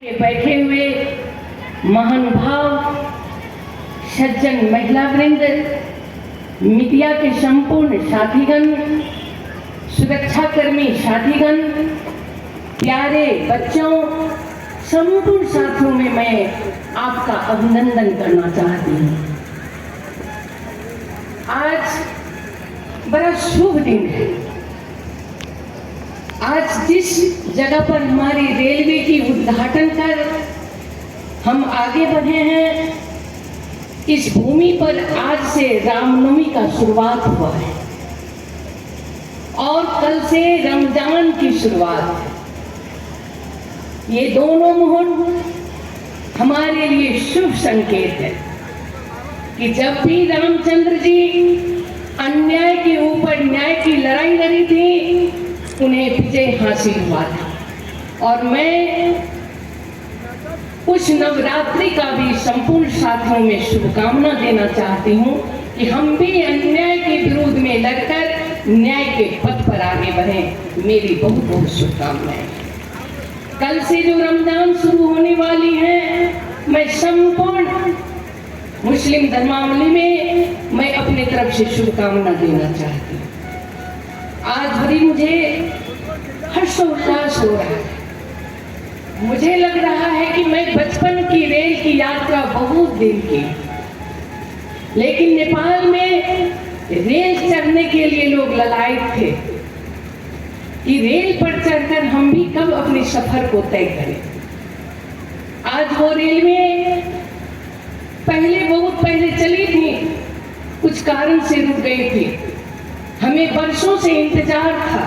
के बैठे हुए महानुभाव सज्जन महिला वृंद, मीडिया के संपूर्ण साथीगण, सुरक्षाकर्मी साथीगण, प्यारे बच्चों, संपूर्ण साथियों में मैं आपका अभिनंदन करना चाहती हूँ। आज बड़ा शुभ दिन है। आज जिस जगह पर हमारी रेलवे की उद्घाटन कर हम आगे बढ़े हैं, इस भूमि पर आज से रामनवमी का शुरुआत हुआ है और कल से रमजान की शुरुआत है। ये दोनों मुहूर्त हमारे लिए शुभ संकेत है कि जब भी रामचंद्र जी अन्याय के ऊपर न्याय की लड़ाई लड़ी थी, उन्हें विजय हासिल हुआ था। और मैं उस नवरात्रि का भी संपूर्ण साथियों में शुभकामना देना चाहती हूँ कि हम भी अन्याय के विरोध में लड़कर न्याय के पथ पर आगे बढ़ें। मेरी बहुत बहुत शुभकामनाएं। कल से जो रमजान शुरू होने वाली है, मैं संपूर्ण मुस्लिम धर्मावलंबी में मैं अपने तरफ से शुभकामना देना चाहती हूँ। आज बड़ी मुझे हर्षोल्लास हो रहा है। मुझे लग रहा है कि मैं बचपन की रेल की यात्रा बहुत दिन की, लेकिन नेपाल में रेल चढ़ने के लिए लोग ललायत थे कि रेल पर चढ़कर हम भी कब अपने सफर को तय करें। आज वो रेलवे बहुत पहले चली थी, कुछ कारण से रुक गई थी। हमें वर्षों से इंतजार था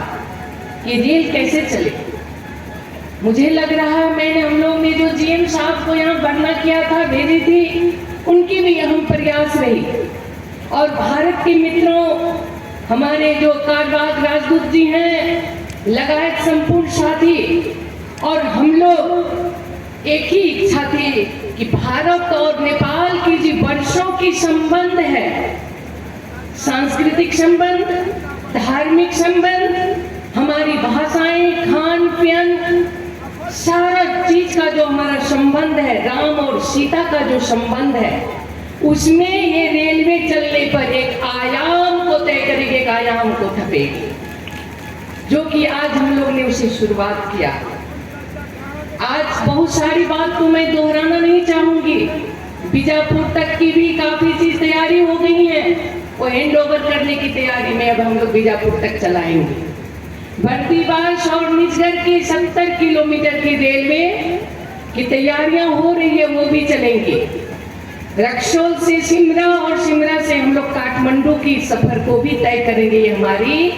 कि रेल कैसे चले। मुझे लग रहा है हम लोग ने जो जीएम साहब को यहाँ भरना किया था, भेजी थी, उनकी भी अहम प्रयास रही। और भारत के मित्रों, हमारे जो कारवाग राजदूत जी हैं, लगायत संपूर्ण साथी, और हम लोग एक ही इच्छा थी कि भारत और नेपाल की जो वर्षों की संबंध है, सांस्कृतिक संबंध, धार्मिक संबंध, हमारी भाषाएं, खान पीन, सारा चीज का जो हमारा संबंध है, राम और सीता का जो संबंध है, उसमें ये रेलवे चलने पर एक आयाम को तय करेगी, एक आयाम को थपेगी, जो कि आज हम लोग ने उसे शुरुआत किया। आज बहुत सारी बात को मैं दोहराना नहीं चाहूंगी। बीजापुर तक की भी काफी चीज तैयारी हो गई है, वो हैंड ओवर करने की तैयारी में अब हम लोग बीजापुर तक चलाएंगे। बर्दीवास और निजगढ़ की 70 किलोमीटर की रेलवे की तैयारियां हो रही है, वो भी चलेंगे। रक्सौल से शिमला और शिमला से हम लोग काठमांडू की सफर को भी तय करेंगे। ये हमारी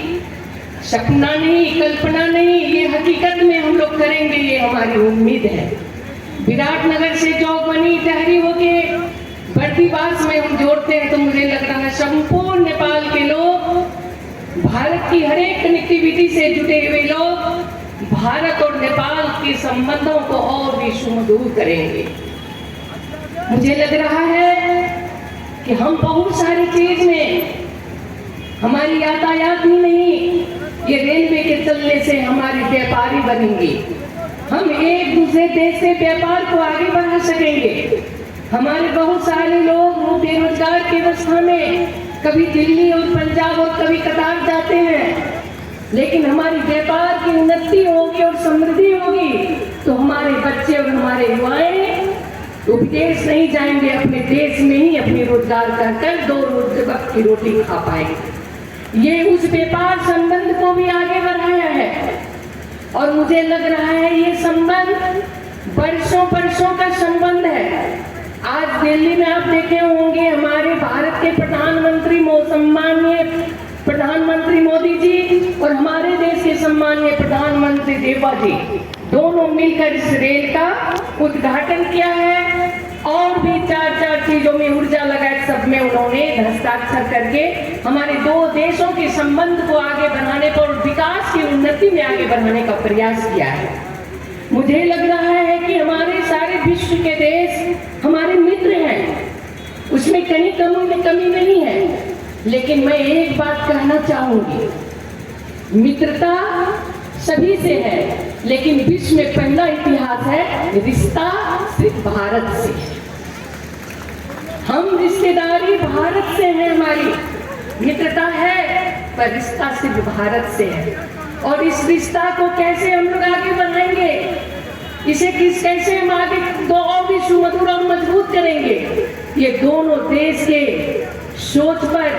सपना नहीं, कल्पना नहीं, ये हकीकत में हम लोग करेंगे, ये हमारी उम्मीद है। विराटनगर से चौकमनी टहरी होके बर्दीवास में हम जोड़ते हैं, तो मुझे लग रहा है संपूर्ण नेपाल के लोग, भारत की हर एक कनेक्टिविटी से जुटे हुए लोग भारत और नेपाल के संबंधों को और भी सुमधुर करेंगे। मुझे लग रहा है कि हम बहुत सारी चीज में, हमारी यातायात ही नहीं, ये रेलवे के चलने से हमारे व्यापारी बनेंगे। हम एक दूसरे देश से व्यापार को आगे बढ़ा सकेंगे। हमारे बहुत सारे लोग बेरोजगार की अवस्था में कभी दिल्ली और पंजाब और कभी कतार जाते हैं, लेकिन हमारी व्यापार की उन्नति होगी और समृद्धि होगी तो हमारे बच्चे और हमारे युवाएं तो विदेश नहीं जाएंगे, अपने देश में ही अपने रोजगार कर दो वक्त की रोटी खा पाएंगे। ये उस व्यापार संबंध को भी आगे बढ़ाया है और मुझे लग रहा है ये संबंध वर्षों का संबंध है। आज दिल्ली में आप देखे होंगे, हमारे भारत के प्रधानमंत्री सम्माननीय प्रधानमंत्री मोदी जी और हमारे देश के सम्माननीय प्रधानमंत्री देवा जी दोनों मिलकर इस रेल का उद्घाटन किया है और भी चार चीजों में ऊर्जा लगाए, सब में उन्होंने हस्ताक्षर करके हमारे दो देशों के संबंध को आगे बढ़ाने पर, विकास की उन्नति में आगे बढ़ाने का प्रयास किया है। मुझे लग रहा है कि हमारे सारे विश्व के देश हमारे मित्र हैं, उसमें कहीं कमी नहीं है, लेकिन मैं एक बात कहना चाहूंगी, मित्रता सभी से है, लेकिन विश्व में पहला इतिहास है रिश्ता सिर्फ भारत से। हम रिश्तेदारी भारत से है, हमारी मित्रता है, पर रिश्ता सिर्फ भारत से है। और इस रिश्ता को कैसे हम लोग आगे बढ़ाएंगे, इसे कैसे हम आगे तो और भी सुमधुर और मजबूत करेंगे, ये दोनों देश के सोच पर,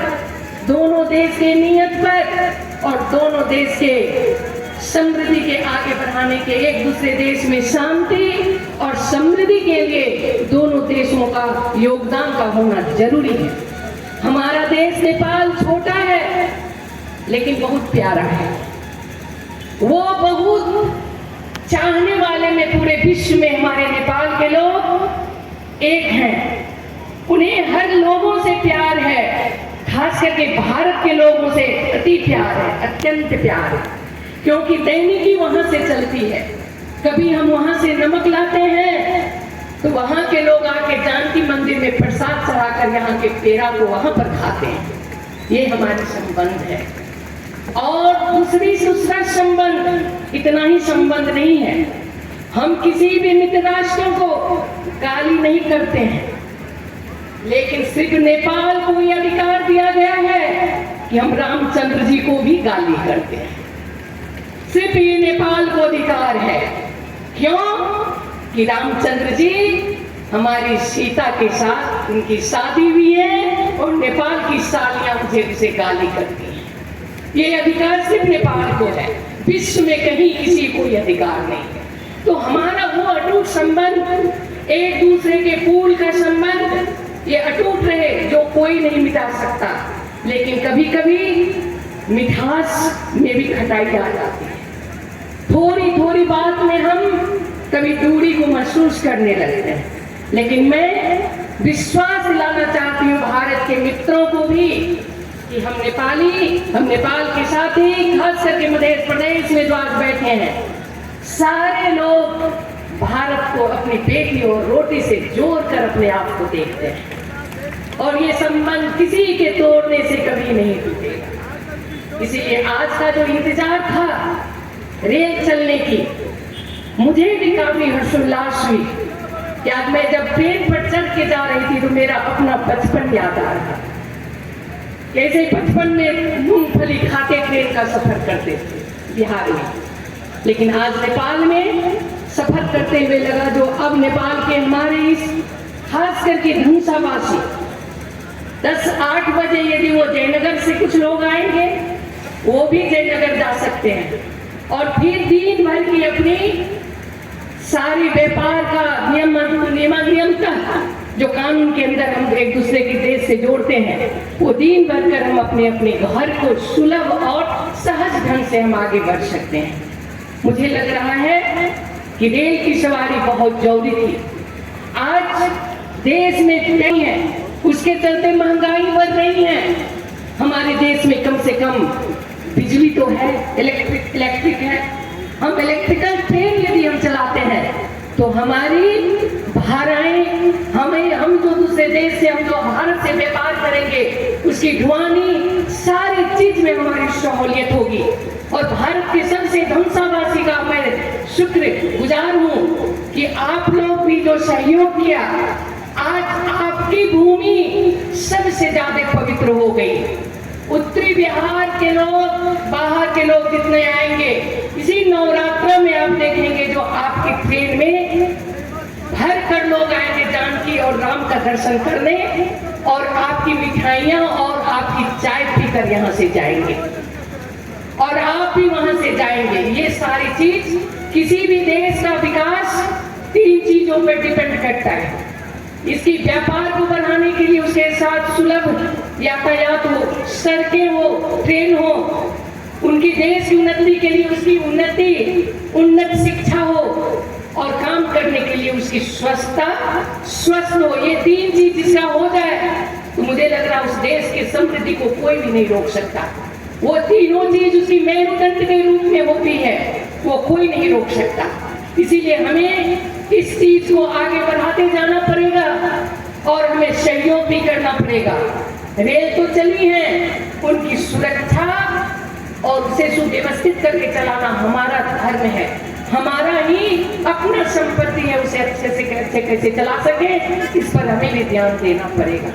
दोनों देश के नियत पर और दोनों देश के समृद्धि के आगे बढ़ाने के, एक दूसरे देश में शांति और समृद्धि के लिए दोनों देशों का योगदान का होना जरूरी है। हमारा देश नेपाल छोटा है लेकिन बहुत प्यारा है। वो बहुत चाहने वाले में पूरे विश्व में हमारे नेपाल के लोग एक हैं। उन्हें हर लोगों से प्यार है, खास करके भारत के लोगों से अति प्यार है, अत्यंत प्यार है, क्योंकि दैनिकी वहां से चलती है। कभी हम वहां से नमक लाते हैं तो वहां के लोग आके जानकी मंदिर में प्रसाद चढ़ाकर यहाँ के पेड़ा को वहां पर खाते हैं। ये हमारे संबंध है। और दूसरा संबंध इतना ही संबंध नहीं है, हम किसी भी मित्र राष्ट्रों को गाली नहीं करते हैं, लेकिन सिर्फ नेपाल को यह अधिकार दिया गया है कि हम रामचंद्र जी को भी गाली करते हैं। सिर्फ ये नेपाल को अधिकार है। क्यों? कि रामचंद्र जी हमारी सीता के साथ उनकी शादी हुई है और नेपाल की सालियां मुझे उसे गाली करती हैं। ये अधिकार सिर्फ नेपाल को है, विश्व में कहीं किसी को ये अधिकार नहीं है। तो हमारा वो अटूट संबंध, एक दूसरे के फूल का संबंध, ये अटूट रहे, जो कोई नहीं मिटा सकता। लेकिन कभी कभी मिठास में भी खटाई आ जाती है। थोड़ी थोड़ी बात में हम कभी दूरी को महसूस करने लगते हैं। लेकिन मैं विश्वास दिलाना चाहती हूँ भारत के मित्रों को भी कि हम नेपाल के साथ ही, खास करके मध्य प्रदेश में जो आज बैठे हैं, सारे लोग भारत को अपनी बेटी और रोटी से जोड़कर अपने आप को देखते हैं और ये संबंध किसी के तोड़ने से कभी नहीं टूटेगा। इसीलिए आज का जो इंतजार था रेल चलने की, मुझे भी काफी हर्षोल्लास हुई कि आज मैं जब ट्रेन पर चढ़ के जा रही थी तो मेरा अपना बचपन याद आ रहा। कैसे बचपन में मूंगफली खाते ट्रेन का सफर करते थे बिहार में, लेकिन आज नेपाल में सफर करते हुए लगा जो अब नेपाल के हमारे इस खास करके धनुषावासी 10-8 बजे यदि वो जयनगर से कुछ लोग आएंगे वो भी जयनगर जा सकते हैं और फिर दिन भर की अपनी सारी व्यापार का नियमता जो कानून के अंदर हम एक दूसरे के देश से जोड़ते हैं, वो दिन भर कर हम अपने अपने घर को सुलभ और सहज ढंग से हम आगे बढ़ सकते हैं। मुझे लग रहा है कि रेल की सवारी बहुत जरूरी थी। आज देश में नहीं है, उसके चलते महंगाई बढ़ रही है। हमारे देश में कम से कम बिजली तो है, इलेक्ट्रिक है। हम इलेक्ट्रिकल ट्रेन यदि हम चलाते हैं तो हमारी भाड़ाएं, हम जो दूसरे देश से, हम जो भारत से व्यापार करेंगे, उसकी ढुआनी सारी चीज में हमारी सहूलियत होगी। और भारत के सबसे धनुषावासी का मैं शुक्रगुजार हूँ कि आप लोग भी जो सहयोग किया, आज आपकी भूमि सबसे ज्यादा पवित्र हो गई। उत्तरी बिहार के लोग, बाहर के लोग जितने आएंगे, इसी नवरात्र में आप देखेंगे जो आपकी ट्रेन में भर कर लोग आएंगे जानकी और राम का दर्शन करने, और आपकी मिठाइयाँ और आपकी चाय पीकर यहाँ से जाएंगे और आप भी वहां से जाएंगे। ये सारी चीज, किसी भी देश का विकास 3 चीजों पर डिपेंड करता है। इसकी व्यापार को बढ़ाने के लिए उसके साथ सुलभ यातायात हो, सड़कें हो, ट्रेन हो, उनकी देश की उन्नति के लिए उसकी उन्नत शिक्षा हो, और काम करने के लिए उसकी स्वच्छता स्वस्थ हो। ये 3 चीज जिसका हो जाए तो मुझे लग रहा है उस देश की समृद्धि को कोई भी नहीं रोक सकता। वो तीनों चीज उसकी मेरुदंड के रूप में होती है, वो कोई नहीं रोक सकता। इसीलिए हमें इस चीज को आगे बढ़ाते जाना पड़ेगा और हमें सहयोग भी करना पड़ेगा। रेल तो चली है, उनकी सुरक्षा और उसे सुव्यवस्थित करके चलाना हमारा धर्म है, हमारा ही अपना संपत्ति है, उसे अच्छे से कैसे चला सके, इस पर हमें भी ध्यान देना पड़ेगा।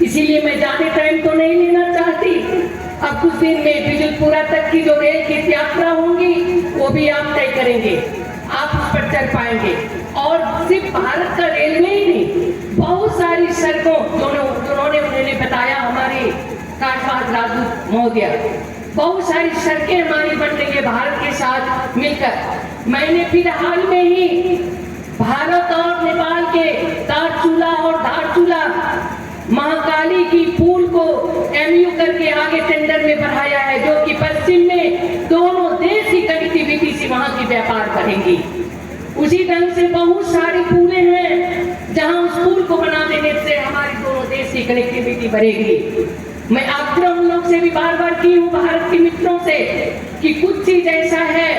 इसीलिए मैं ज्यादा टाइम तो नहीं लेना चाहती। अब कुछ दिन में बिजलपुरा तक की जो रेल की यात्रा होंगी वो भी आप तय करेंगे, आप उस पर चल पाएंगे। और सिर्फ भारत का रेलवे ही नहीं, बहुत सारी सड़कों जिन्होंने उन्होंने बताया, हमारे काशवास राजदूत महोदय, बहुत सारी सड़कें हमारी बन रही है भारत के साथ मिलकर। मैंने फिलहाल में ही भारत और नेपाल के दारचूला और धारचूला महाकाली की पुल को MU करके आगे टेंडर में बढ़ाया है, जो कि पश्चिम में दोनों देश की कनेक्टिविटी से वहां की व्यापार बढ़ेंगी। उसी ढंग से बहुत सारी पुलें हैं जहां उस पुल को बना देने से हमारी दोनों देश की कनेक्टिविटी बढ़ेगी। मैं आग्रह उन लोग से भी बार बार की हूँ, भारत के मित्रों से, कि कुछ चीज ऐसा है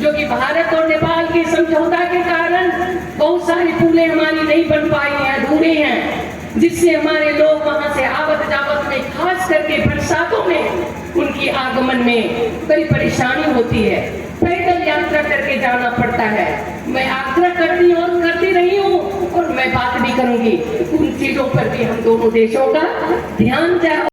जो कि भारत और नेपाल के समझौता के कारण बहुत सारी पुलें हमारी नहीं बन पाई हैं, अधूरे हैं, जिससे हमारे लोग वहां से आवत जावत में, खास करके बरसातों में उनकी आगमन में बड़ी परेशानी होती है, पैदल यात्रा करके जाना पड़ता है। मैं आग्रह करती रही हूँ और मैं बात भी करूंगी, उन चीजों पर भी हम दोनों देशों का ध्यान जाए।